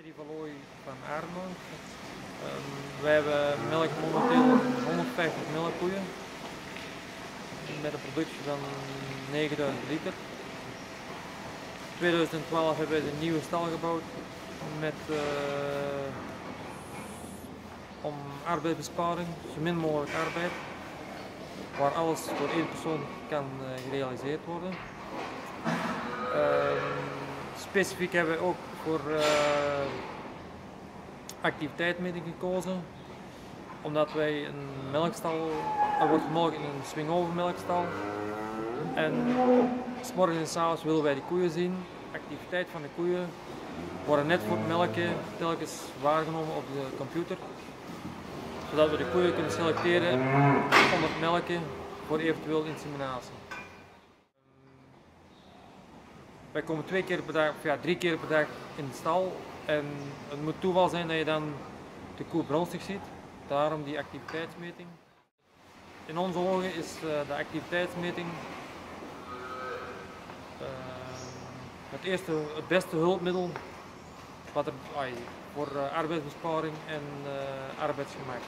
Eddie Valooi van Aardenhoorn. We hebben melk momenteel 150 melkkoeien met een productie van 9000 liter. In 2012 hebben we een nieuwe stal gebouwd met, om arbeidsbesparing, zo min mogelijk arbeid, waar alles door één persoon kan gerealiseerd worden. Specifiek hebben we ook voor activiteitsmeting gekozen, omdat wij een melkstal, er wordt gemolken in een swing-over melkstal. En 's morgens en 's avonds willen wij de koeien zien. De activiteit van de koeien worden net voor het melken telkens waargenomen op de computer, zodat we de koeien kunnen selecteren om het melken voor eventueel inseminatie. Wij komen 2 keer per dag, of ja, 3 keer per dag in de stal en het moet toeval zijn dat je dan de koe bronstig ziet, daarom die activiteitsmeting. In onze ogen is de activiteitsmeting het beste hulpmiddel wat er, voor arbeidsbesparing en arbeidsgemak.